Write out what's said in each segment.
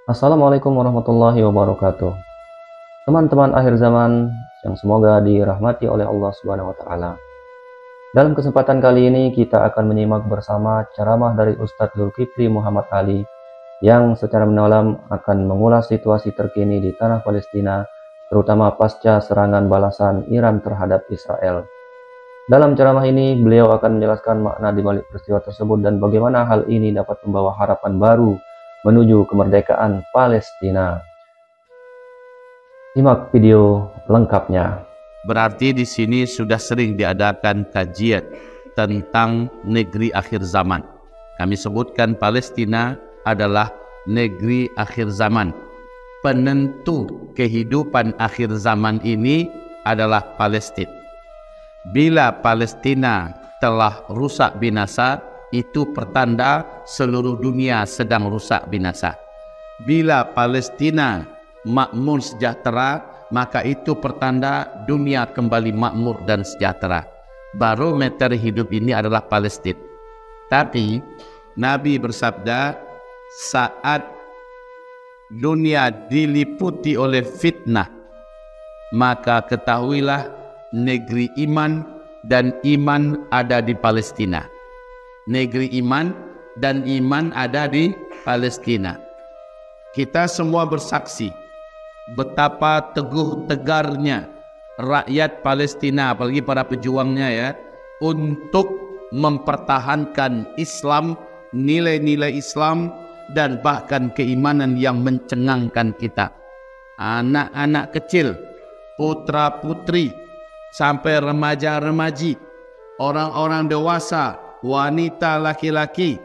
Assalamualaikum warahmatullahi wabarakatuh. Teman-teman akhir zaman yang semoga dirahmati oleh Allah Subhanahu wa taala. Dalam kesempatan kali ini kita akan menyimak bersama ceramah dari Ustadz Zulkifli Muhammad Ali yang secara mendalam akan mengulas situasi terkini di tanah Palestina, terutama pasca serangan balasan Iran terhadap Israel. Dalam ceramah ini beliau akan menjelaskan makna di balik peristiwa tersebut dan bagaimana hal ini dapat membawa harapan baru menuju kemerdekaan Palestina. Simak video lengkapnya. Berarti di sini sudah sering diadakan kajian tentang negeri akhir zaman. Kami sebutkan Palestina adalah negeri akhir zaman. Penentu kehidupan akhir zaman ini adalah Palestina. Bila Palestina telah rusak binasa, itu pertanda seluruh dunia sedang rusak binasa. Bila Palestina makmur sejahtera, maka itu pertanda dunia kembali makmur dan sejahtera. Barometer hidup ini adalah Palestina. Tapi Nabi bersabda, saat dunia diliputi oleh fitnah, maka ketahuilah negeri iman dan iman ada di Palestina. Negeri iman dan iman ada di Palestina. Kita semua bersaksi betapa teguh tegarnya rakyat Palestina, apalagi para pejuangnya ya, untuk mempertahankan Islam, nilai-nilai Islam dan bahkan keimanan yang mencengangkan kita. Anak-anak kecil, putra-putri, sampai remaja-remaji, orang-orang dewasa, wanita, laki-laki,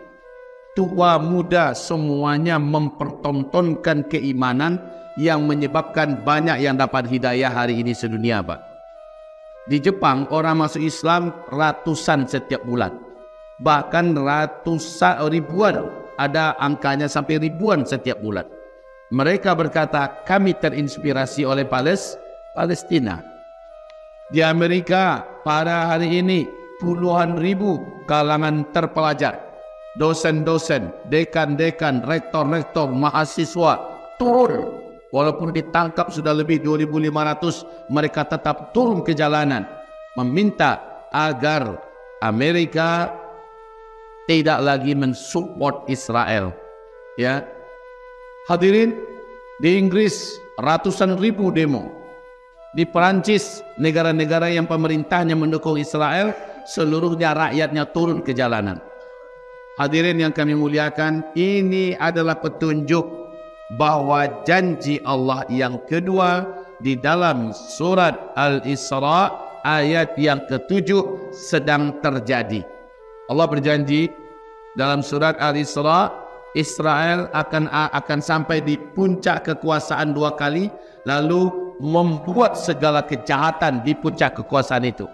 tua, muda, semuanya mempertontonkan keimanan yang menyebabkan banyak yang dapat hidayah hari ini sedunia, Pak. Di Jepang, orang masuk Islam ratusan setiap bulan. Bahkan ratusan, ribuan, ada angkanya sampai ribuan setiap bulan. Mereka berkata, kami terinspirasi oleh Palestina. Di Amerika, pada hari ini, puluhan ribu kalangan terpelajar, dosen-dosen, dekan-dekan, rektor-rektor, mahasiswa turun. Walaupun ditangkap sudah lebih 2.500, mereka tetap turun ke jalanan meminta agar Amerika tidak lagi mensupport Israel. Ya, hadirin, di Inggris ratusan ribu demo. Di Perancis, negara-negara yang pemerintahnya mendukung Israel, seluruhnya rakyatnya turun ke jalanan. Hadirin yang kami muliakan, ini adalah petunjuk bahwa janji Allah yang kedua di dalam surat Al-Isra ayat yang ke-7 sedang terjadi. Allah berjanji dalam surat Al-Isra, Israel akan sampai di puncak kekuasaan 2 kali, lalu membuat segala kejahatan di puncak kekuasaan itu.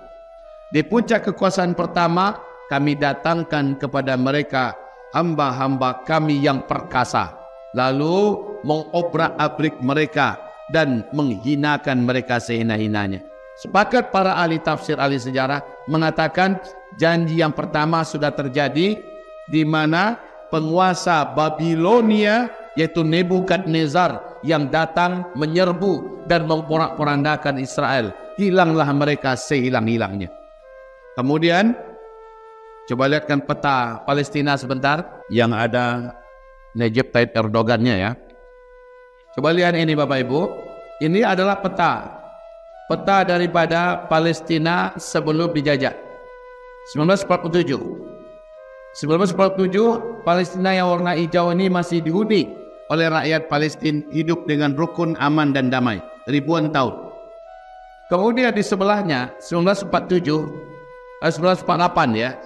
Di puncak kekuasaan pertama, kami datangkan kepada mereka hamba-hamba kami yang perkasa, lalu mengobrak-abrik mereka dan menghinakan mereka sehina-hinanya. Sepakat para ahli tafsir, ahli sejarah mengatakan janji yang pertama sudah terjadi, di mana penguasa Babilonia yaitu Nebukadnezar yang datang menyerbu dan memporak-porandakan Israel. Hilanglah mereka sehilang-hilangnya. Kemudian coba lihatkan peta Palestina sebentar yang ada Recep Tayyip Erdogannya ya. Coba lihat ini Bapak Ibu. Ini adalah peta daripada Palestina sebelum dijajah. 1947 Palestina yang warna hijau ini masih dihuni oleh rakyat Palestina, hidup dengan rukun, aman dan damai ribuan tahun. Kemudian di sebelahnya 1948 ya,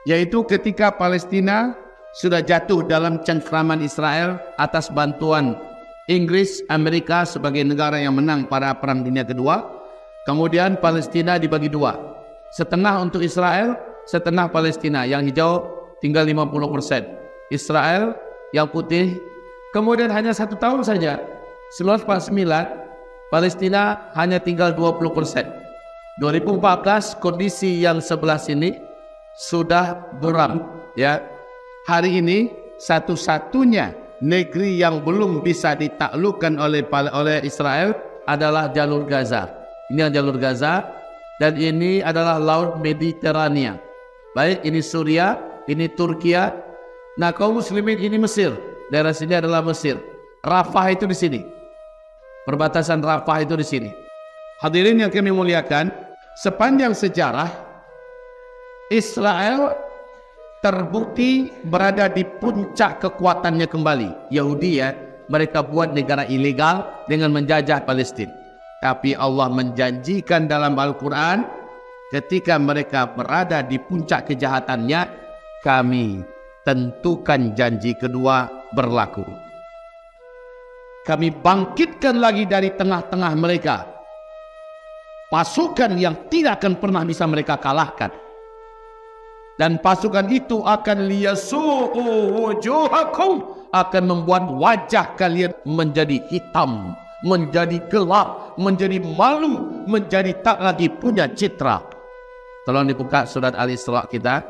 yaitu ketika Palestina sudah jatuh dalam cengkraman Israel atas bantuan Inggris, Amerika sebagai negara yang menang pada Perang Dunia Kedua. Kemudian Palestina dibagi dua, setengah untuk Israel, setengah Palestina. Yang hijau tinggal 50%, Israel yang putih. Kemudian hanya 1 tahun saja, 1949, Palestina hanya tinggal 20%. 2014 kondisi yang sebelah sini sudah buram ya. Hari ini satu-satunya negeri yang belum bisa ditaklukkan oleh Israel adalah jalur Gaza. Ini yang jalur Gaza, dan ini adalah Laut Mediterania. Baik, ini Suriah, ini Turkiya. Nah, kaum muslimin ini Mesir. Daerah sini adalah Mesir. Rafah itu di sini. Perbatasan Rafah itu di sini. Hadirin yang kami muliakan, sepanjang sejarah Israel terbukti berada di puncak kekuatannya kembali. Yahudi ya, mereka buat negara ilegal dengan menjajah Palestina. Tapi Allah menjanjikan dalam Al-Quran, ketika mereka berada di puncak kejahatannya, kami tentukan janji kedua berlaku. Kami bangkitkan lagi dari tengah-tengah mereka pasukan yang tidak akan pernah bisa mereka kalahkan. Dan pasukan itu akan liyasu'u wujuhakum, akan membuat wajah kalian menjadi hitam, menjadi gelap, menjadi malu, menjadi tak lagi punya citra. Tolong dibuka surat Al-Isra kita.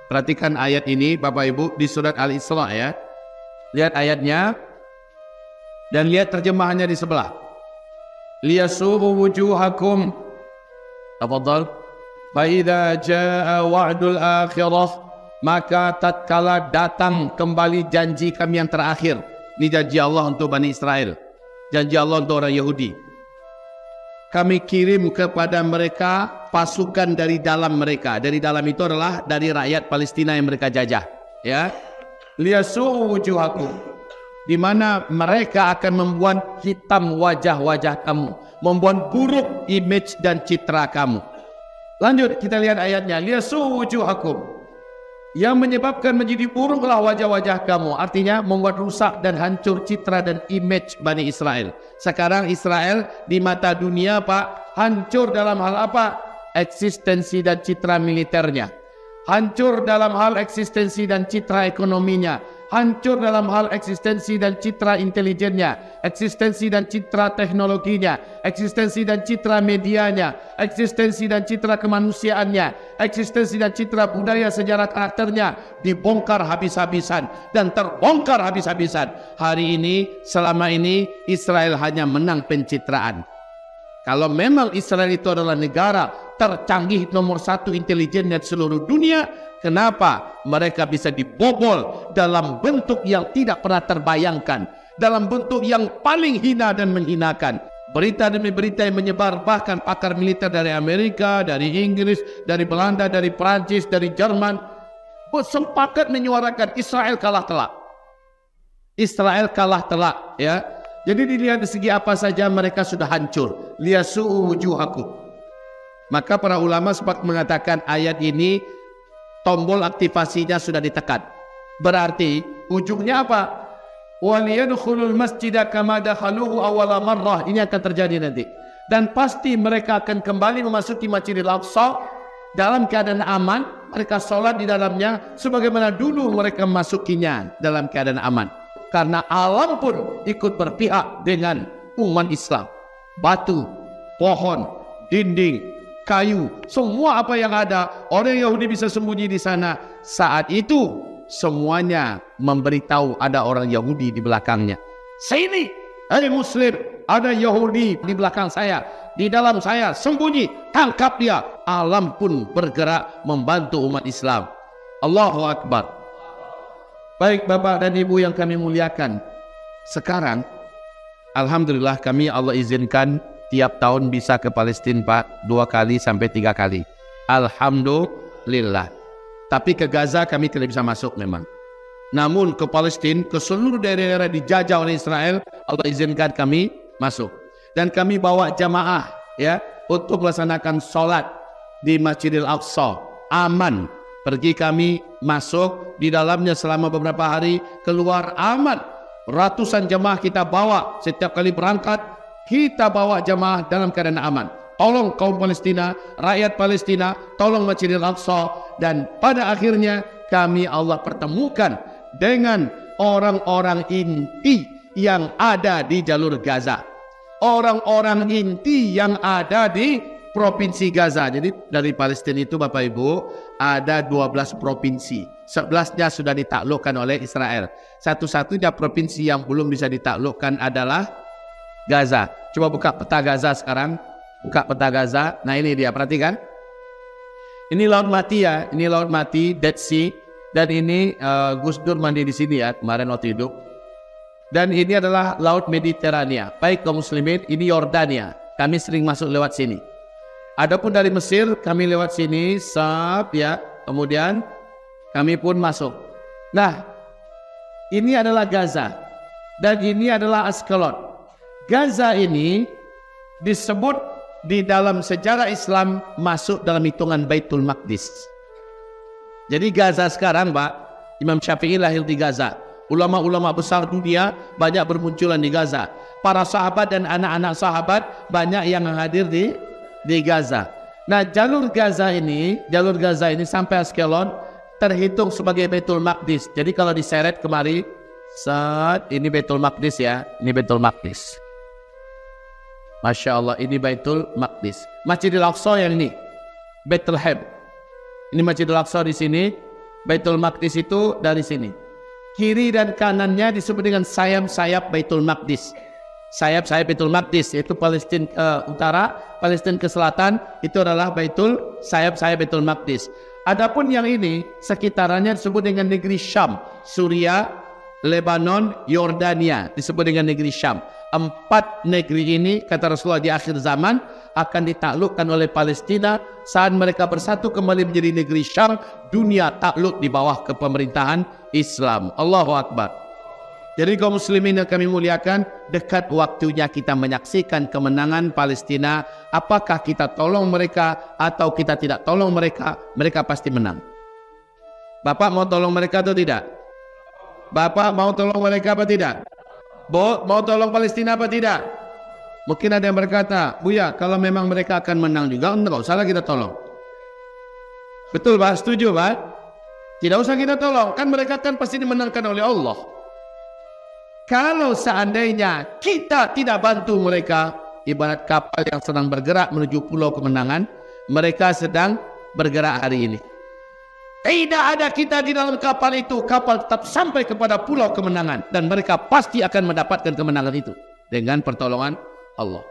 Perhatikan ayat ini Bapak Ibu di surat Al-Isra ya. Lihat ayatnya dan lihat terjemahannya di sebelah. Liyasu'u wujuhakum. Tafadhal. Fa idza jaa wa'dul akhirah, maka tatkala datang kembali janji kami yang terakhir. Ini janji Allah untuk Bani Israel, janji Allah untuk orang Yahudi. Kami kirim kepada mereka pasukan dari dalam mereka. Dari dalam itu adalah dari rakyat Palestina yang mereka jajah. Ya, liyasu'u wujuhakum, di mana mereka akan membuat hitam wajah-wajah kamu, membuat buruk image dan citra kamu. Lanjut kita lihat ayatnya. Liyasu'u wujuhakum, yang menyebabkan menjadi buruklah wajah-wajah kamu, artinya membuat rusak dan hancur citra dan image Bani Israel. Sekarang Israel di mata dunia Pak, hancur dalam hal apa? Eksistensi dan citra militernya, hancur dalam hal eksistensi dan citra ekonominya, hancur dalam hal eksistensi dan citra intelijennya, eksistensi dan citra teknologinya, eksistensi dan citra medianya, eksistensi dan citra kemanusiaannya, eksistensi dan citra budaya sejarah karakternya dibongkar habis-habisan dan terbongkar habis-habisan. Hari ini, selama ini Israel hanya menang pencitraan. Kalau memang Israel itu adalah negara tercanggih nomor 1 intelijen di seluruh dunia, kenapa mereka bisa dibobol dalam bentuk yang tidak pernah terbayangkan, dalam bentuk yang paling hina dan menghinakan? Berita demi berita yang menyebar, bahkan pakar militer dari Amerika, dari Inggris, dari Belanda, dari Prancis, dari Jerman sepakat menyuarakan Israel kalah telak. Israel kalah telak, ya. Jadi dilihat dari segi apa saja mereka sudah hancur. Liyasu'u wujuhakum. Maka para ulama sepakat mengatakan ayat ini tombol aktivasinya sudah ditekan. Berarti ujungnya apa? Waliyadkhulul masjida kama dakhaluhu awwala marrah. Ini akan terjadi nanti. Dan pasti mereka akan kembali memasuki Masjidil Aqsa dalam keadaan aman. Mereka sholat di dalamnya sebagaimana dulu mereka masukinya dalam keadaan aman. Karena alam pun ikut berpihak dengan umat Islam. Batu, pohon, dinding, kayu, semua apa yang ada, orang Yahudi bisa sembunyi di sana. Saat itu semuanya memberitahu ada orang Yahudi di belakangnya. Sini, hai Muslim, ada Yahudi di belakang saya, di dalam saya, sembunyi, tangkap dia. Alam pun bergerak membantu umat Islam. Allahu Akbar. Baik Bapak dan Ibu yang kami muliakan, sekarang alhamdulillah kami Allah izinkan tiap tahun bisa ke Palestina Pak 2 kali sampai 3 kali. Alhamdulillah. Tapi ke Gaza kami tidak bisa masuk memang. Namun ke Palestina, ke seluruh daerah-daerah dijajah oleh Israel, Allah izinkan kami masuk. Dan kami bawa jamaah ya untuk melaksanakan sholat di Masjidil Aqsa. Aman. Pergi kami masuk di dalamnya selama beberapa hari, keluar aman. Ratusan jemaah kita bawa setiap kali berangkat, kita bawa jemaah dalam keadaan aman. Tolong kaum Palestina, rakyat Palestina, tolong Masjidil Aqsa. Dan pada akhirnya kami Allah pertemukan dengan orang-orang inti yang ada di jalur Gaza, orang-orang inti yang ada di Provinsi Gaza. Jadi dari Palestina itu Bapak Ibu ada 12 provinsi. 11-nya sudah ditaklukkan oleh Israel. Satu-satunya provinsi yang belum bisa ditaklukkan adalah Gaza. Coba buka peta Gaza sekarang. Buka peta Gaza. Nah ini dia, perhatikan. Ini Laut Mati ya. Ini Laut Mati, Dead Sea. Dan ini Gus Dur mandi di sini ya kemarin waktu hidup. Dan ini adalah Laut Mediterania. Baik kaum muslimin, ini Yordania. Kami sering masuk lewat sini. Adapun dari Mesir kami lewat sini, ya. Kemudian kami pun masuk. Nah, ini adalah Gaza dan ini adalah Askelon. Gaza ini disebut di dalam sejarah Islam masuk dalam hitungan Baitul Maqdis. Jadi Gaza sekarang, Pak, Imam Syafi'i lahir di Gaza. Ulama-ulama besar dunia banyak bermunculan di Gaza. Para sahabat dan anak-anak sahabat banyak yang hadir di Gaza. Nah, jalur Gaza ini sampai Askelon terhitung sebagai Baitul Maqdis. Jadi kalau diseret kemari, ini Baitul Maqdis ya, ini Baitul Maqdis. Masya Allah, ini Baitul Maqdis. Masjidil Aqsa yang ini, Bethlehem. Ini Masjidil Aqsa di sini, Baitul Maqdis itu dari sini. Kiri dan kanannya disebut dengan sayap-sayap Baitul Maqdis. Sayap-sayap Baitul Maqdis yaitu Palestina utara, Palestina ke selatan itu adalah sayap-sayap Baitul Maqdis. Adapun yang ini sekitarannya disebut dengan negeri Syam, Suria, Lebanon, Yordania disebut dengan negeri Syam. 4 negeri ini kata Rasulullah di akhir zaman akan ditaklukkan oleh Palestina saat mereka bersatu kembali menjadi negeri Syam. Dunia takluk di bawah kepemerintahan Islam. Allahu Akbar. Jadi kaum muslimin yang kami muliakan, dekat waktunya kita menyaksikan kemenangan Palestina. Apakah kita tolong mereka atau kita tidak tolong mereka, mereka pasti menang. Bapak mau tolong mereka atau tidak? Bapak mau tolong mereka apa tidak? Mau tolong Palestina apa tidak? Mungkin ada yang berkata, Buya, kalau memang mereka akan menang juga, enggak usah kita tolong. Betul Pak? Setuju Pak? Tidak usah kita tolong, kan mereka kan pasti dimenangkan oleh Allah. Kalau seandainya kita tidak bantu mereka, ibarat kapal yang sedang bergerak menuju pulau kemenangan, mereka sedang bergerak hari ini. Tidak ada kita di dalam kapal itu, kapal tetap sampai kepada pulau kemenangan dan mereka pasti akan mendapatkan kemenangan itu dengan pertolongan Allah.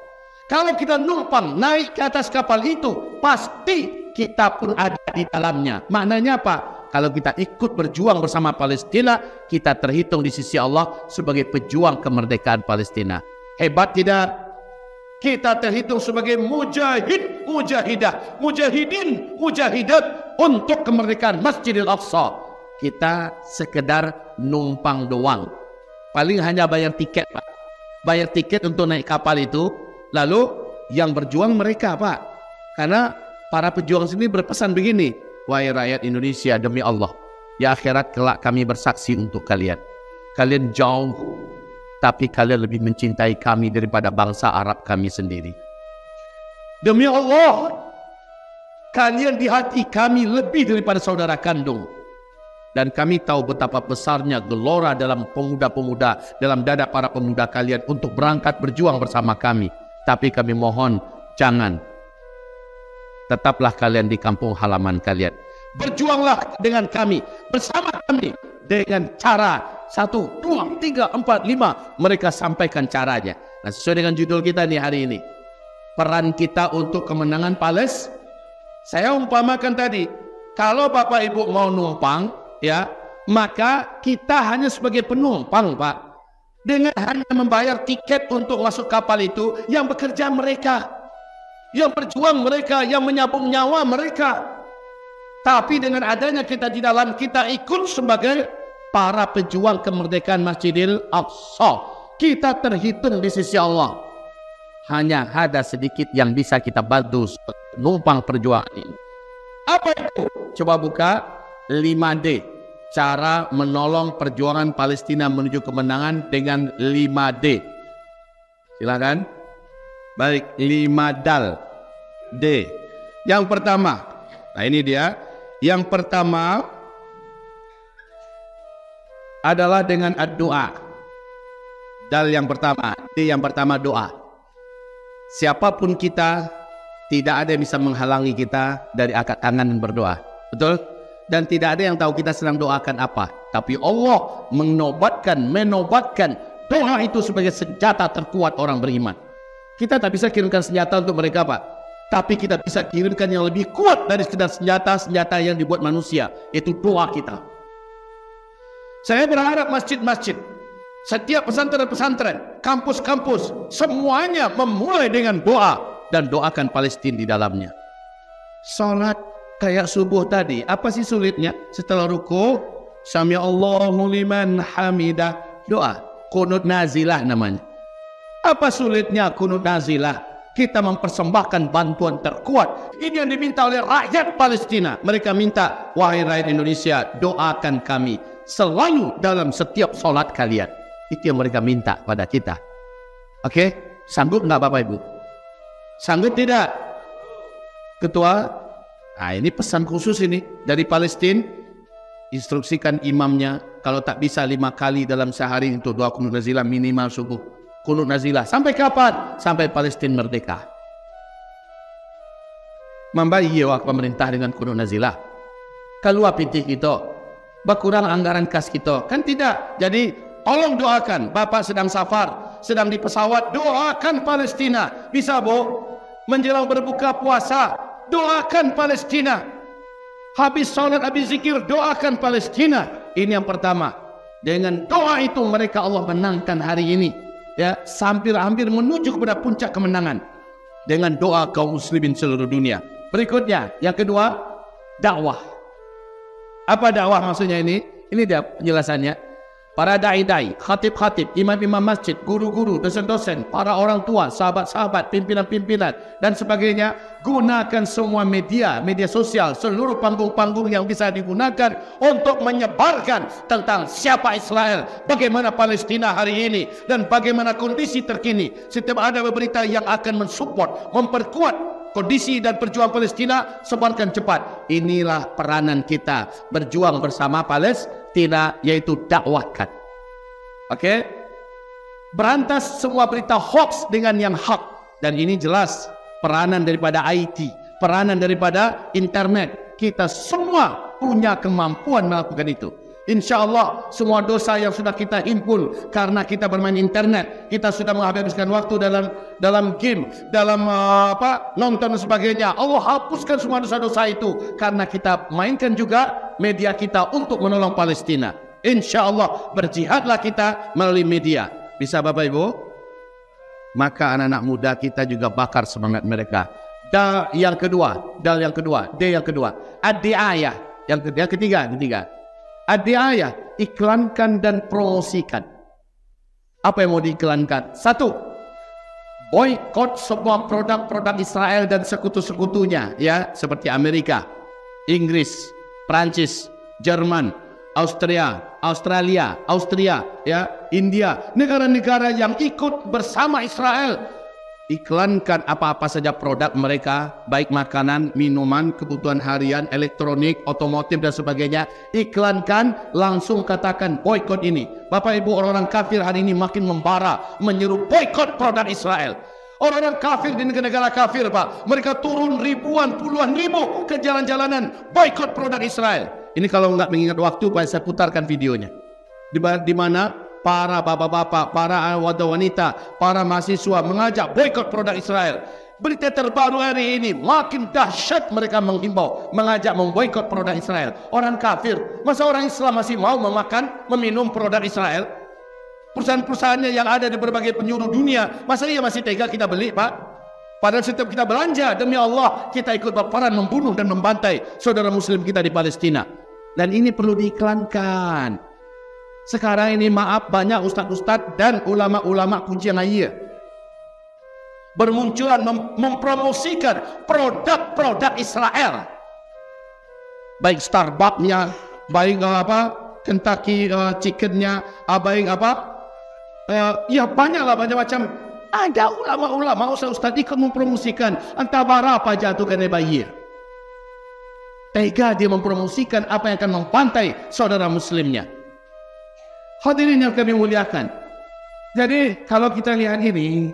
Kalau kita numpang naik ke atas kapal itu, pasti kita pun ada di dalamnya. Maknanya apa? Kalau kita ikut berjuang bersama Palestina, kita terhitung di sisi Allah sebagai pejuang kemerdekaan Palestina. Hebat tidak? Kita terhitung sebagai mujahid, mujahidah, mujahidin, mujahidat untuk kemerdekaan Masjidil Aqsa. Kita sekedar numpang doang. Paling hanya bayar tiket, Pak. Bayar tiket untuk naik kapal itu. Lalu yang berjuang mereka, Pak. Karena para pejuang sini berpesan begini, wahai rakyat Indonesia, demi Allah, di akhirat kelak kami bersaksi untuk kalian. Kalian jauh, tapi kalian lebih mencintai kami daripada bangsa Arab kami sendiri. Demi Allah, kalian di hati kami lebih daripada saudara kandung. Dan kami tahu betapa besarnya gelora dalam pemuda-pemuda, dalam dada para pemuda kalian untuk berangkat berjuang bersama kami. Tapi kami mohon, jangan. Tetaplah kalian di kampung halaman kalian. Berjuanglah dengan kami, bersama kami. Dengan cara 1, 2, 3, 4, 5. Mereka sampaikan caranya. Nah, sesuai dengan judul kita nih hari ini. Peran kita untuk kemenangan Palestina. Saya umpamakan tadi, kalau Bapak Ibu mau numpang, ya, maka kita hanya sebagai penumpang, Pak. Dengan hanya membayar tiket untuk masuk kapal itu, yang bekerja mereka, yang berjuang mereka, yang menyambung nyawa mereka. Tapi dengan adanya kita di dalam, kita ikut sebagai para pejuang kemerdekaan Masjidil Aqsa. Kita terhitung di sisi Allah. Hanya ada sedikit yang bisa kita bantu numpang perjuangan ini. Apa itu? Coba buka 5D. Cara menolong perjuangan Palestina menuju kemenangan dengan 5D. Silakan. Baik, 5 dal. D. Yang pertama. Nah ini dia. Yang pertama adalah dengan doa. Dal yang pertama. D yang pertama doa. Siapapun kita, tidak ada yang bisa menghalangi kita dari angkat tangan dan berdoa. Betul? Dan tidak ada yang tahu kita sedang doakan apa. Tapi Allah menobatkan doa itu sebagai senjata terkuat orang beriman. Kita tak bisa kirimkan senjata untuk mereka, Pak. Tapi kita bisa kirimkan yang lebih kuat dari sekedar senjata yang dibuat manusia, yaitu doa kita. Saya berharap masjid-masjid, setiap pesantren-pesantren, kampus-kampus, semuanya memulai dengan doa dan doakan Palestina di dalamnya. Salat kayak subuh tadi, apa sih sulitnya? Setelah ruku, Sami Allahu liman hamidah, doa, kunut nazilah namanya. Apa sulitnya kunut nazilah? Kita mempersembahkan bantuan terkuat. Ini yang diminta oleh rakyat Palestina. Mereka minta, wahai rakyat Indonesia, doakan kami selalu dalam setiap solat kalian. Itu yang mereka minta pada kita. Oke? Sanggup nggak Bapak Ibu? Sanggup tidak? Ketua? Nah, ini pesan khusus ini dari Palestina. Instruksikan imamnya, kalau tak bisa 5 kali dalam sehari untuk doa kunut nazilah minimal subuh. Kunut nazilah. Sampai kapan? Sampai Palestina merdeka. Membayi wak pemerintah dengan kunut nazilah. Keluar pitih kita. Berkurang anggaran kas kita. Kan tidak. Jadi tolong doakan. Bapak sedang safar, sedang di pesawat, doakan Palestina. Bisa Bu? Menjelang berbuka puasa, doakan Palestina. Habis salat, habis zikir, doakan Palestina. Ini yang pertama. Dengan doa itu mereka Allah menangkan hari ini. Ya, hampir menuju kepada puncak kemenangan. Dengan doa kaum muslimin seluruh dunia. Berikutnya, yang kedua, dakwah. Apa dakwah maksudnya ini? Ini dia penjelasannya. Para da'i-da'i, khatib-khatib, imam-imam masjid, guru-guru, dosen-dosen, para orang tua, sahabat-sahabat, pimpinan-pimpinan, dan sebagainya, gunakan semua media sosial, seluruh panggung-panggung yang bisa digunakan untuk menyebarkan tentang siapa Israel, bagaimana Palestina hari ini, dan bagaimana kondisi terkini. Setiap ada berita yang akan mensupport, memperkuat kondisi dan perjuangan Palestina, sebarkan cepat. Inilah peranan kita berjuang bersama Palestina, yaitu dakwahkan. Oke? Berantas semua berita hoax dengan yang hak. Dan ini jelas peranan daripada IT, peranan daripada internet. Kita semua punya kemampuan melakukan itu. Insya Allah semua dosa yang sudah kita himpun karena kita bermain internet, kita sudah menghabiskan waktu dalam game, dalam nonton dan sebagainya. Allah hapuskan semua dosa-dosa itu karena kita mainkan juga media kita untuk menolong Palestina. Insya Allah berjihadlah kita melalui media. Bisa Bapak Ibu? Maka anak-anak muda kita juga bakar semangat mereka. D yang kedua, ad-di'ayah. Yang ketiga. Ad-di'ayah, iklankan dan promosikan. Apa yang mau diiklankan? 1. Boykot semua produk-produk Israel dan sekutu-sekutunya, ya, seperti Amerika, Inggris, Prancis, Jerman, Austria, ya, India, negara-negara yang ikut bersama Israel. Iklankan apa-apa saja produk mereka, baik makanan, minuman, kebutuhan harian, elektronik, otomotif dan sebagainya. Iklankan, langsung katakan boykot ini. Bapak Ibu, orang-orang kafir hari ini makin membara, menyeru boykot produk Israel. Orang-orang kafir di negara-negara kafir, Pak, mereka turun ribuan, puluhan ribu ke jalan-jalanan boykot produk Israel. Ini kalau nggak mengingat waktu, Pak, saya putarkan videonya. Di mana para bapak-bapak, para wanita, para mahasiswa mengajak boykot produk Israel. Berita terbaru hari ini, makin dahsyat mereka menghimbau, mengajak memboykot produk Israel. Orang kafir, masa orang Islam masih mau memakan, meminum produk Israel? Perusahaan-perusahaannya yang ada di berbagai penjuru dunia, masa ia masih tega kita beli, Pak? Padahal setiap kita belanja, demi Allah, kita ikut berperan membunuh dan membantai saudara muslim kita di Palestina. Dan ini perlu diiklankan. Sekarang ini maaf, banyak ustadz-ustadz dan ulama-ulama kunci yang ayah bermunculan mempromosikan produk-produk Israel, baik Starbucks-nya, baik Kentucky chickennya, baik ya banyaklah, banyak macam. Ada ulama-ulama, ustadz ikut mempromosikan, entah berapa jatuhkan bayar. Tega dia mempromosikan apa yang akan mempantai saudara muslimnya. Hadirin yang kami muliakan. Jadi kalau kita lihat ini,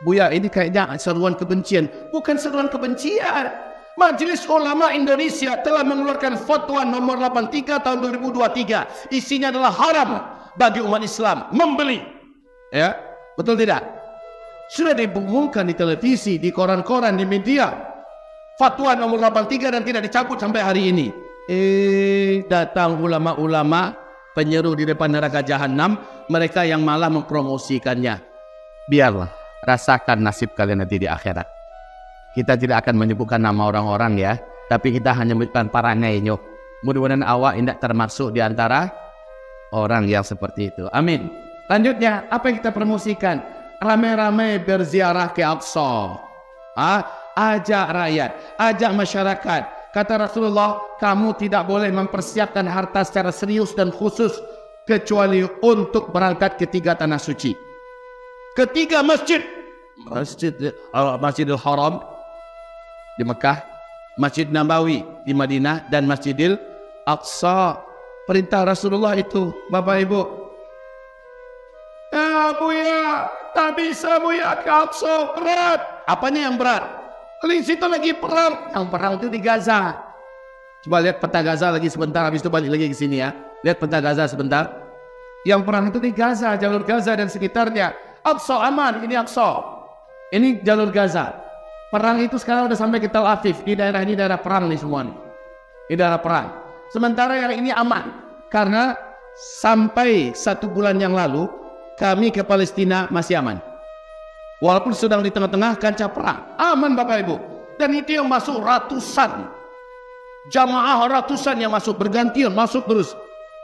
Buya, ini kayaknya seruan kebencian. Bukan seruan kebencian. Majelis Ulama Indonesia telah mengeluarkan fatwa nomor 83 tahun 2023. Isinya adalah haram bagi umat Islam membeli. Ya, betul tidak? Sudah diumumkan di televisi, di koran-koran, di media. Fatwa nomor 83 dan tidak dicabut sampai hari ini. Datang ulama-ulama penyeru di depan neraka jahanam, mereka yang malah mempromosikannya. Biarlah, rasakan nasib kalian nanti di akhirat. Kita tidak akan menyebutkan nama orang-orang ya, tapi kita hanya menyebutkan para ngenyok. Mudah-mudahan awak tidak termasuk di antara orang yang seperti itu. Amin. Lanjutnya, apa yang kita promosikan? Ramai-ramai berziarah ke Aqsa. Ajak rakyat, ajak masyarakat. Kata Rasulullah, kamu tidak boleh mempersiapkan harta secara serius dan khusus kecuali untuk berangkat ke 3 tanah suci. Ketiga masjid. Masjidil Haram di Mekah, Masjid Nabawi di Madinah, dan Masjidil Aqsa. Perintah Rasulullah itu, Bapak Ibu. Ya Buya, tak bisa Buya ke Aqsa, berat. Apanya yang berat? Di situ lagi perang. Yang perang itu di Gaza. Coba lihat peta Gaza lagi sebentar, habis itu balik lagi ke sini ya. Lihat peta Gaza sebentar. Yang perang itu di Gaza, jalur Gaza dan sekitarnya. Aqsa aman, ini Aqsa. Ini jalur Gaza. Perang itu sekarang udah sampai ke Tel Aviv. Di daerah ini daerah perang nih semua nih. Ini daerah perang. Sementara yang ini aman. Karena sampai 1 bulan yang lalu, kami ke Palestina masih aman. Walaupun sedang di tengah-tengah kancah perang. Aman Bapak Ibu. Dan itu yang masuk ratusan. Jamaah ratusan yang masuk bergantian, masuk terus.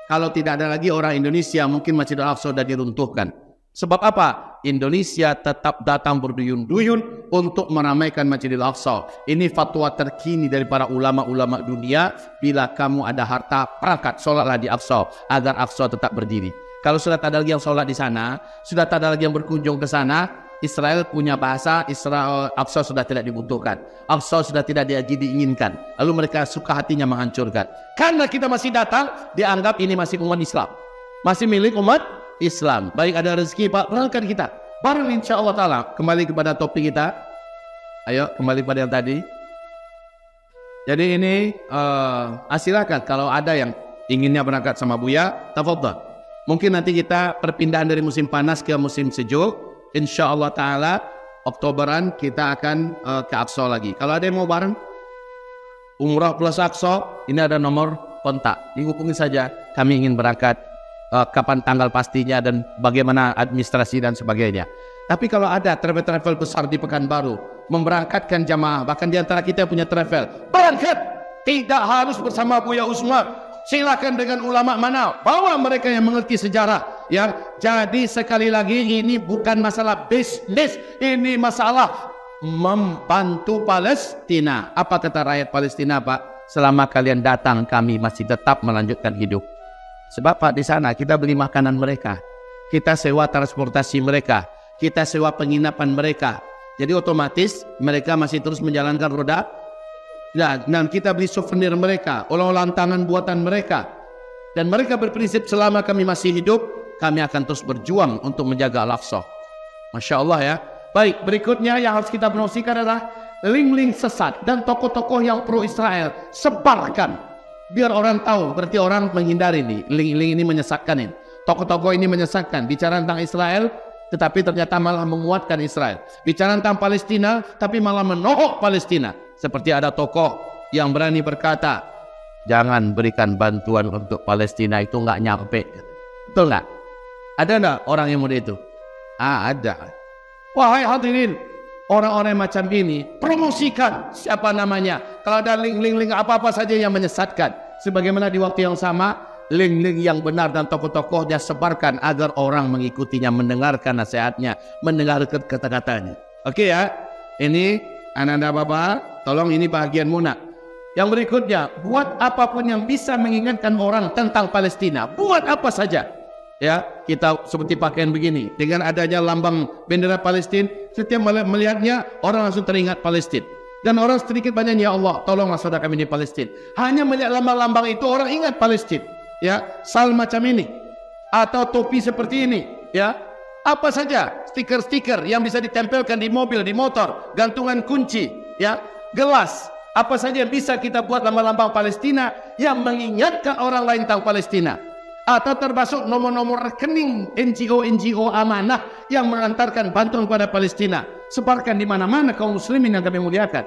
Kalau tidak ada lagi orang Indonesia, mungkin Masjidil Aqsa sudah diruntuhkan. Sebab apa? Indonesia tetap datang berduyun-duyun untuk meramaikan Masjidil Aqsa. Ini fatwa terkini dari para ulama-ulama dunia. Bila kamu ada harta, perangkat sholatlah di Aqsa agar Aqsa tetap berdiri. Kalau sudah tak ada lagi yang sholat di sana, sudah tak ada lagi yang berkunjung ke sana, Israel punya bahasa, Israel Aqsa sudah tidak dibutuhkan. Aqsa sudah tidak diinginkan. Lalu mereka suka hatinya menghancurkan. Karena kita masih datang, dianggap ini masih umat Islam. Masih milik umat Islam. Baik ada rezeki Pak, berangkat kita. Bareng insya Allah Ta'ala. Kembali kepada topik kita. Ayo kembali pada yang tadi. Jadi ini silakan kalau ada yang inginnya berangkat sama Buya, tafadhal. Mungkin nanti kita perpindahan dari musim panas ke musim sejuk. Insya Allah Ta'ala Oktoberan kita akan ke Aqsa lagi. Kalau ada yang mau bareng Umrah plus Aqsa, ini ada nomor kontak. Dihubungi saja. Kami ingin berangkat. Kapan tanggal pastinya dan bagaimana administrasi dan sebagainya. Tapi kalau ada travel besar di Pekanbaru memberangkatkan jamaah, bahkan di antara kita punya travel, berangkat, tidak harus bersama Buya Usman. Silakan dengan ulama mana, bawa mereka yang mengerti sejarah. Ya, jadi sekali lagi ini bukan masalah bisnis, ini masalah membantu Palestina. Apa kata rakyat Palestina, Pak? Selama kalian datang, kami masih tetap melanjutkan hidup. Sebab Pak, di sana kita beli makanan mereka, kita sewa transportasi mereka, kita sewa penginapan mereka. Jadi otomatis mereka masih terus menjalankan roda. Dan kita beli souvenir mereka, oleh-olahan tangan buatan mereka. Dan mereka berprinsip selama kami masih hidup, kami akan terus berjuang untuk menjaga Al-Aqsa. Masya Allah ya. Baik, berikutnya yang harus kita promosikan adalah link-link sesat dan tokoh-tokoh yang pro-Israel. Sebarkan. Biar orang tahu, berarti orang menghindari nih. Link-link ini menyesatkan ini. Tokoh-tokoh ini menyesatkan. Bicara tentang Israel, tetapi ternyata malah menguatkan Israel. Bicara tentang Palestina, tapi malah menohok Palestina. Seperti ada tokoh yang berani berkata, jangan berikan bantuan untuk Palestina, itu nggak nyampe. Betul nggak? Ada nggak orang yang muda itu? Ada. Wahai hadirin, orang-orang macam ini promosikan siapa namanya. Kalau ada link-link apa-apa saja yang menyesatkan. Sebagaimana di waktu yang sama, link-link yang benar dan tokoh-tokoh dia sebarkan agar orang mengikutinya, mendengarkan nasihatnya, mendengarkan kata-katanya. Oke ya, ini anak-anak bapak, tolong ini bagian munak. Yang berikutnya, buat apapun yang bisa mengingatkan orang tentang Palestina. Buat apa saja. Ya, kita seperti pakaian begini. Dengan adanya lambang bendera Palestina, setiap melihatnya, orang langsung teringat Palestina. Dan orang sedikit banyak, ya Allah, tolonglah saudara kami di Palestina. Hanya melihat lambang-lambang itu, orang ingat Palestina. Ya, sal macam ini. Atau topi seperti ini. Ya, Apa saja stiker-stiker yang bisa ditempelkan di mobil, di motor, gantungan kunci, ya, gelas, apa saja yang bisa kita buat lambang-lambang Palestina yang mengingatkan orang lain tentang Palestina. Atau termasuk nomor-nomor rekening NGO amanah yang mengantarkan bantuan kepada Palestina. Sebarkan di mana-mana kaum muslimin yang kami muliakan.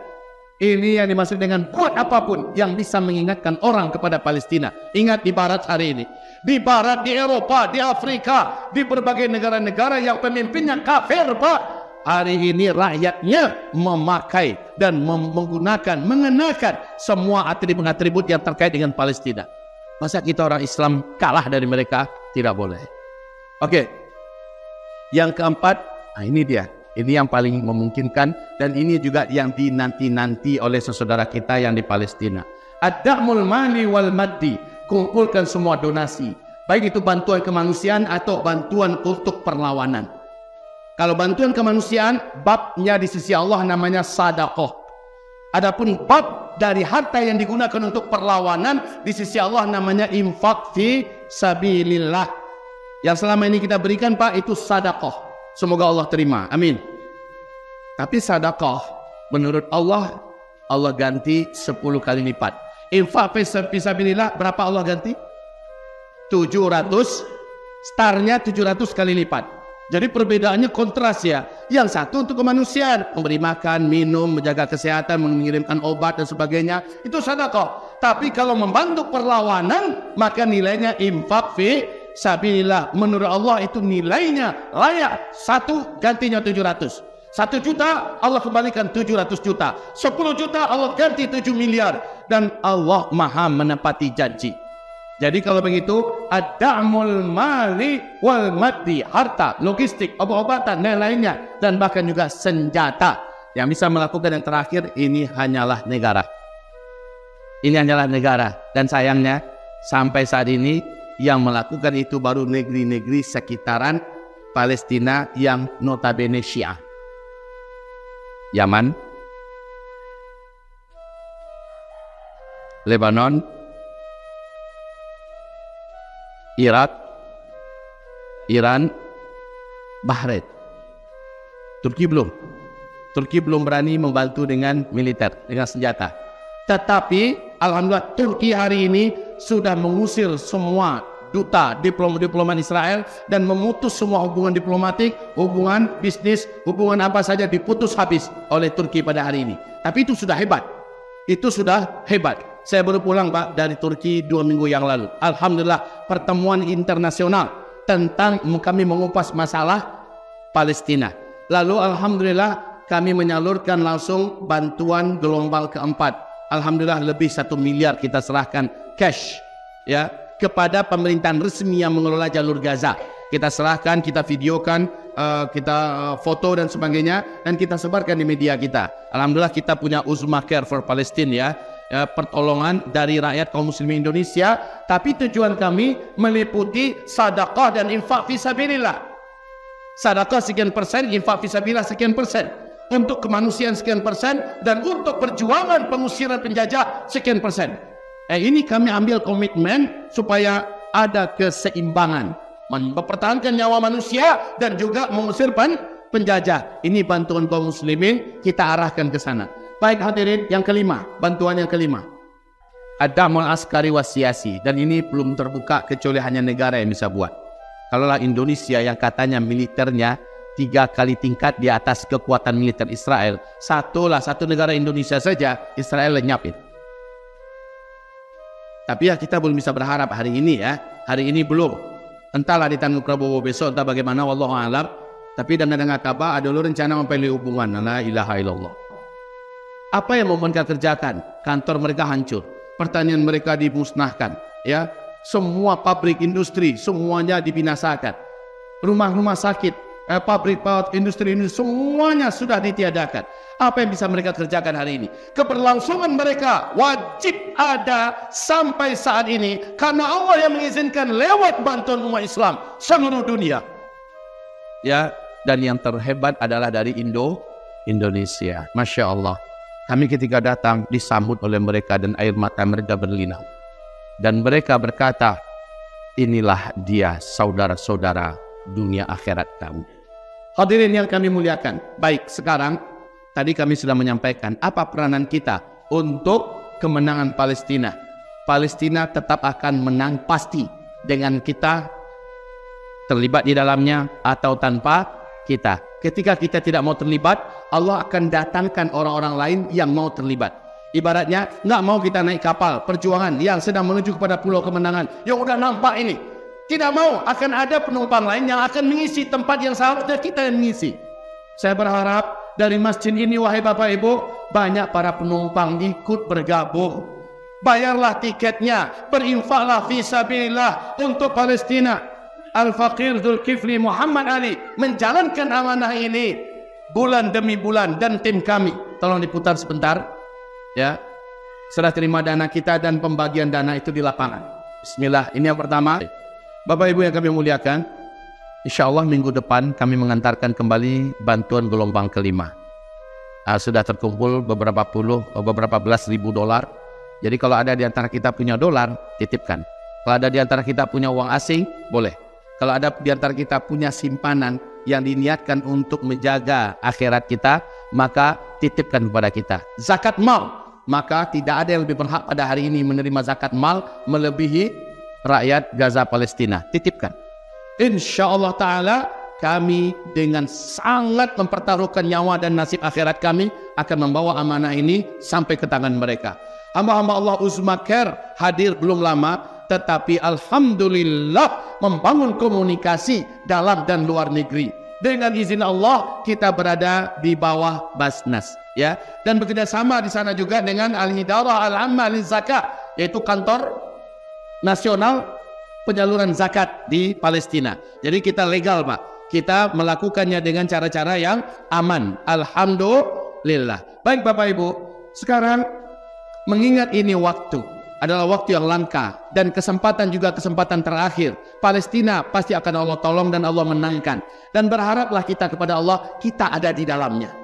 Ini yang dimaksud dengan buat apapun yang bisa mengingatkan orang kepada Palestina. Ingat di barat hari ini. Di barat, di Eropa, di Afrika, di berbagai negara-negara yang pemimpinnya kafir, Pak. Hari ini rakyatnya memakai dan mengenakan semua atribut-atribut yang terkait dengan Palestina. Masa kita orang Islam kalah dari mereka? Tidak boleh. Oke. Yang keempat, nah ini dia. Ini yang paling memungkinkan dan ini juga yang dinanti-nanti oleh saudara kita yang di Palestina. Ad-da'mul mali wal maddi. Kumpulkan semua donasi. Baik itu bantuan kemanusiaan atau bantuan untuk perlawanan. Kalau bantuan kemanusiaan, babnya di sisi Allah namanya sedekah. Adapun bab dari harta yang digunakan untuk perlawanan di sisi Allah namanya infak fi sabilillah. Yang selama ini kita berikan, Pak, itu sedekah. Semoga Allah terima. Amin. Tapi sedekah menurut Allah, Allah ganti 10 kali lipat. Infak fi sabilillah berapa Allah ganti? 700. Startnya 700 kali lipat. Jadi perbedaannya kontras ya. Yang satu untuk kemanusiaan, memberi makan, minum, menjaga kesehatan, mengirimkan obat dan sebagainya, itu sedekah. Tapi kalau membantu perlawanan, maka nilainya infak fi sabilillah. Menurut Allah itu nilainya layak. 1 gantinya 700. 1 juta Allah kembalikan 700 juta. 10 juta Allah ganti 7 miliar. Dan Allah maha menepati janji. Jadi kalau begitu, ad-da'mul mali wal maddi, harta, logistik, obat-obatan dan lainnya, dan bahkan juga senjata. Yang bisa melakukan yang terakhir ini hanyalah negara. Ini hanyalah negara. Dan sayangnya sampai saat ini yang melakukan itu baru negeri-negeri sekitaran Palestina yang notabene Syiah. Yaman, Lebanon, Irak, Iran, Bahrain. Turki belum berani membantu dengan militer, dengan senjata. Tetapi alhamdulillah Turki hari ini sudah mengusir semua duta diplomat Israel dan memutus semua hubungan diplomatik, hubungan bisnis, hubungan apa saja diputus habis oleh Turki pada hari ini. Tapi itu sudah hebat. Itu sudah hebat. Saya baru pulang, Pak, dari Turki 2 minggu yang lalu. Alhamdulillah pertemuan internasional tentang kami mengupas masalah Palestina. Lalu alhamdulillah kami menyalurkan langsung bantuan gelombang keempat. Alhamdulillah lebih 1 miliar kita serahkan cash ya kepada pemerintahan resmi yang mengelola jalur Gaza. Kita serahkan, kita videokan, kita foto dan sebagainya, dan kita sebarkan di media kita. Alhamdulillah kita punya Uzma Care for Palestine ya, pertolongan dari rakyat kaum muslimin Indonesia. Tapi tujuan kami meliputi sedekah dan infak fisabilillah. Sedekah sekian persen, infak fisabilillah sekian persen, untuk kemanusiaan sekian persen, dan untuk perjuangan pengusiran penjajah sekian persen. Ini kami ambil komitmen supaya ada keseimbangan, mempertahankan nyawa manusia dan juga mengusir penjajah. Ini bantuan kaum muslimin, kita arahkan ke sana. Baik hadirin, yang kelima, bantuan yang kelima, ad-damul askari wasiyasi, dan ini belum terbuka kecuali hanya negara yang bisa buat. Kalaulah Indonesia yang katanya militernya 3 kali tingkat di atas kekuatan militer Israel, satu negara Indonesia saja Israel lenyapin. Tapi ya kita belum bisa berharap hari ini ya. Hari ini belum. Entahlah di tanggal Prabowo besok entah bagaimana, wallahu a'lam. Tapi dengan kabar ada rencana mempelai hubungan. La ilaha illallah. Apa yang mau mereka kerjakan? Kantor mereka hancur, pertanian mereka dimusnahkan, ya. Semua pabrik industri semuanya dibinasakan. Rumah-rumah sakit, pabrik industri ini semuanya sudah ditiadakan. Apa yang bisa mereka kerjakan hari ini? Keberlangsungan mereka wajib ada sampai saat ini, karena Allah yang mengizinkan lewat bantuan umat Islam seluruh dunia. Ya, dan yang terhebat adalah dari Indonesia. Masya Allah. Kami ketika datang disambut oleh mereka dan air mata mereka berlinang. Dan mereka berkata, inilah dia saudara-saudara dunia akhirat kamu. Hadirin yang kami muliakan, baik sekarang tadi kami sudah menyampaikan apa peranan kita untuk kemenangan Palestina. Palestina tetap akan menang pasti dengan kita terlibat di dalamnya atau tanpa kita. Ketika kita tidak mau terlibat, Allah akan datangkan orang-orang lain yang mau terlibat. Ibaratnya nggak mau kita naik kapal perjuangan yang sedang menuju kepada pulau kemenangan yang udah nampak ini. Tidak mau, akan ada penumpang lain yang akan mengisi tempat yang seharusnya kita yang mengisi. Saya berharap dari masjid ini, wahai Bapak Ibu, banyak para penumpang ikut bergabung. Bayarlah tiketnya, berinfaklah fi sabilillah untuk Palestina. Al-Faqir Zulkifli Muhammad Ali menjalankan amanah ini bulan demi bulan, dan tim kami, tolong diputar sebentar, ya, serah terima dana kita dan pembagian dana itu di lapangan. Bismillah, ini yang pertama. Bapak Ibu yang kami muliakan, insya Allah minggu depan kami mengantarkan kembali bantuan gelombang kelima. Sudah terkumpul beberapa belas ribu dolar. Jadi kalau ada di antara kita punya dolar, titipkan. Kalau ada di antara kita punya uang asing, boleh. Kalau ada di antara kita punya simpanan yang diniatkan untuk menjaga akhirat kita, maka titipkan kepada kita. Zakat mal, maka tidak ada yang lebih berhak pada hari ini menerima zakat mal melebihi rakyat Gaza Palestina. Titipkan. Insya Allah Ta'ala kami dengan sangat mempertaruhkan nyawa dan nasib akhirat kami akan membawa amanah ini sampai ke tangan mereka. Hamba-hamba Allah Uzmakar hadir belum lama, tetapi Alhamdulillah membangun komunikasi dalam dan luar negeri. Dengan izin Allah kita berada di bawah Basnas, ya, dan bekerjasama di sana juga dengan Al-Hidarah Al-Amma Liz-Zakat, yaitu kantor nasional penyaluran zakat di Palestina. Jadi kita legal, Pak. Kita melakukannya dengan cara-cara yang aman. Alhamdulillah. Baik Bapak Ibu, sekarang mengingat ini waktu adalah waktu yang langka dan kesempatan juga kesempatan terakhir. Palestina pasti akan Allah tolong dan Allah menangkan. Dan berharaplah kita kepada Allah, kita ada di dalamnya.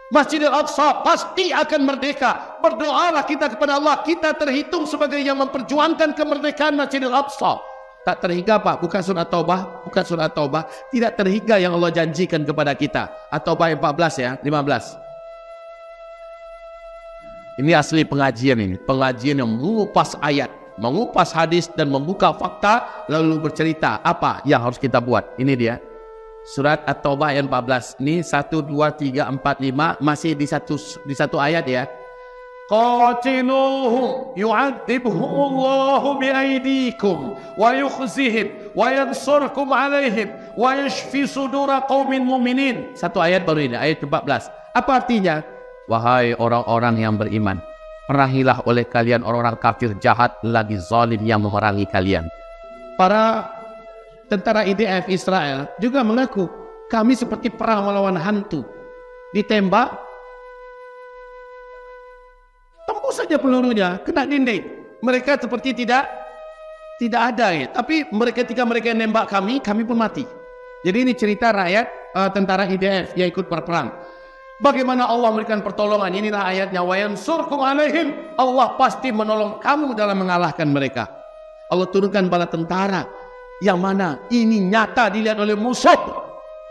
Masjidil Aqsa pasti akan merdeka. Berdoalah kita kepada Allah, kita terhitung sebagai yang memperjuangkan kemerdekaan Masjidil Aqsa. Tak terhingga, Pak, bukan surat Taubah, bukan surat Taubah, tidak terhingga yang Allah janjikan kepada kita. At-Taubah 14 ya, 15. Ini asli pengajian ini, pengajian yang mengupas ayat, mengupas hadis dan membuka fakta lalu bercerita apa yang harus kita buat. Ini dia. Surat At-Taubah ayat 14. Ini 1, 2, 3, 4, 5 masih di satu ayat ya. Qatiluhum yu'adzibhumullahu bi'aydikum wa yukhzihim wa yansurkum alaihim wa yashfi sudura qaumin mu'minin. Satu ayat baru ini, ayat 14. Apa artinya? Wahai orang-orang yang beriman, perangilah oleh kalian orang-orang kafir jahat lagi zalim yang memerangi kalian. Para tentara IDF Israel juga mengaku, kami seperti perang melawan hantu. Ditembak, tembus saja pelurunya, kena dinding. Mereka seperti tidak ada ya. Tapi ketika mereka nembak kami pun mati. Jadi ini cerita rakyat tentara IDF yang ikut berperang. Bagaimana Allah memberikan pertolongan. Inilah ayatnya, wa yansurkum alaihim. Allah pasti menolong kamu dalam mengalahkan mereka. Allah turunkan bala tentara yang mana ini nyata dilihat oleh musuh,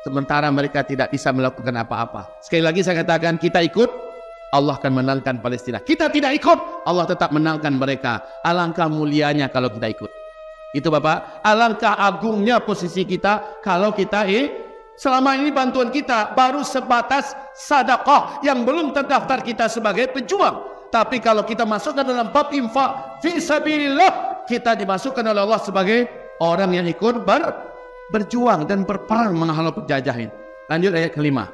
sementara mereka tidak bisa melakukan apa-apa. Sekali lagi saya katakan, kita ikut, Allah akan menangkan Palestina. Kita tidak ikut, Allah tetap menangkan mereka. Alangkah mulianya kalau kita ikut. Itu Bapak, alangkah agungnya posisi kita kalau kita selama ini bantuan kita baru sebatas sedekah yang belum terdaftar kita sebagai pejuang. Tapi kalau kita masukkan dalam bab infak fi sabilillah, kita dimasukkan oleh Allah sebagai orang yang ikut berjuang dan berperang menghalau penjajahan. Lanjut ayat kelima.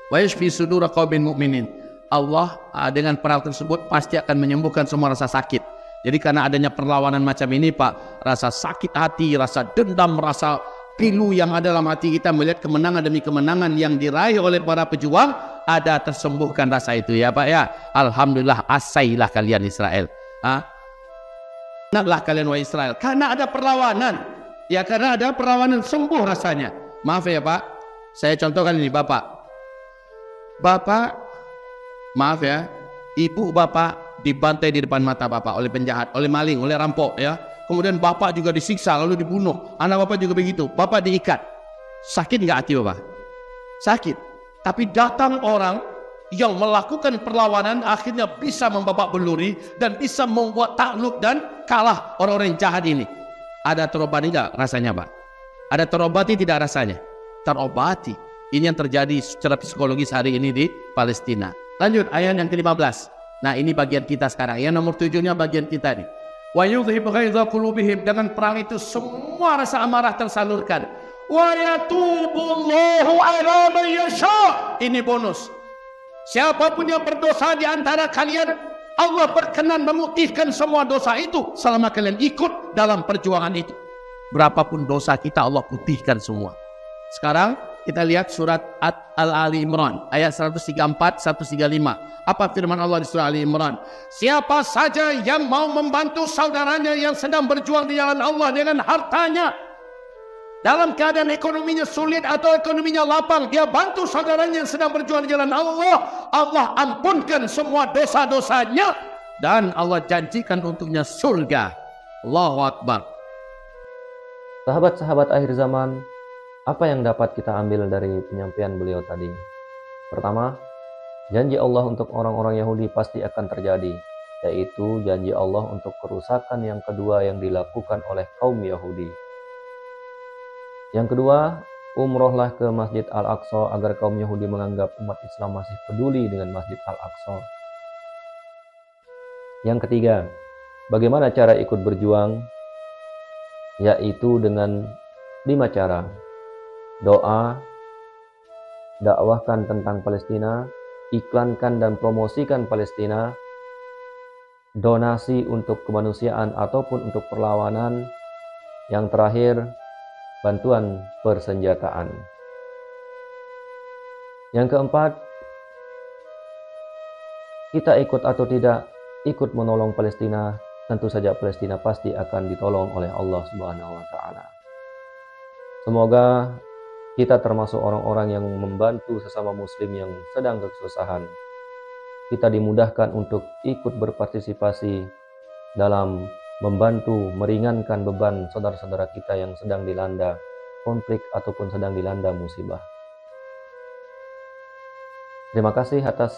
Wa yashfi sudura qaumin mu'minin. Allah dengan perang tersebut pasti akan menyembuhkan semua rasa sakit. Jadi karena adanya perlawanan macam ini, Pak, rasa sakit hati, rasa dendam, rasa pilu yang ada dalam hati kita melihat kemenangan demi kemenangan yang diraih oleh para pejuang, ada tersembuhkan rasa itu ya Pak ya. Alhamdulillah, asailah kalian Israel. Naklah kalian wahai Israel, karena ada perlawanan. Ya karena ada perlawanan sembuh rasanya. Maaf ya Pak, saya contohkan ini Bapak, maaf ya, ibu Bapak dibantai di depan mata Bapak oleh penjahat, oleh maling, oleh rampok ya. kemudian bapak juga disiksa lalu dibunuh, anak bapak juga begitu, bapak diikat. Sakit nggak hati bapak? Sakit. Tapi datang orang yang melakukan perlawanan akhirnya bisa membabak beluri dan bisa membuat takluk dan kalah orang-orang jahat ini. Ada terobati nggak rasanya Pak? Ada terobati tidak rasanya? Terobati. Ini yang terjadi secara psikologis hari ini di Palestina. Lanjut ayat yang ke-15. Nah ini bagian kita sekarang. Yang nomor 7-nya bagian kita nih. Wa yudhib ghaidha qulubihim. Dengan perang itu semua rasa amarah tersalurkan. Wa yatubullahu ala man yasha. Ini bonus. Siapapun yang berdosa di antara kalian, Allah berkenan memutihkan semua dosa itu selama kalian ikut dalam perjuangan itu. Berapapun dosa kita Allah putihkan semua. Sekarang kita lihat surat Al-Ali Imran ayat 134 135. Apa firman Allah di surah Ali Imran? Siapa saja yang mau membantu saudaranya yang sedang berjuang di jalan Allah dengan hartanya, dalam keadaan ekonominya sulit atau ekonominya lapang, dia bantu saudaranya yang sedang berjuang di jalan Allah, Allah ampunkan semua dosa-dosanya dan Allah janjikan untuknya surga. Allahu Akbar. Sahabat-sahabat akhir zaman, apa yang dapat kita ambil dari penyampaian beliau tadi? Pertama, janji Allah untuk orang-orang Yahudi pasti akan terjadi, yaitu janji Allah untuk kerusakan yang kedua yang dilakukan oleh kaum Yahudi. Yang kedua, umrohlah ke Masjid Al-Aqsa agar kaum Yahudi menganggap umat Islam masih peduli dengan Masjid Al-Aqsa. Yang ketiga, bagaimana cara ikut berjuang? Yaitu dengan 5 cara. Doa, dakwahkan tentang Palestina, iklankan dan promosikan Palestina, donasi untuk kemanusiaan ataupun untuk perlawanan, yang terakhir, bantuan persenjataan. Yang keempat, kita ikut atau tidak ikut menolong Palestina, tentu saja Palestina pasti akan ditolong oleh Allah Subhanahu wa Ta'ala. Semoga kita termasuk orang-orang yang membantu sesama muslim yang sedang kesusahan. Kita dimudahkan untuk ikut berpartisipasi dalam membantu meringankan beban saudara-saudara kita yang sedang dilanda konflik ataupun sedang dilanda musibah. Terima kasih atas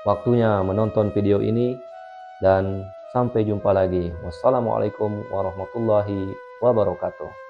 waktunya menonton video ini dan sampai jumpa lagi. Wassalamualaikum warahmatullahi wabarakatuh.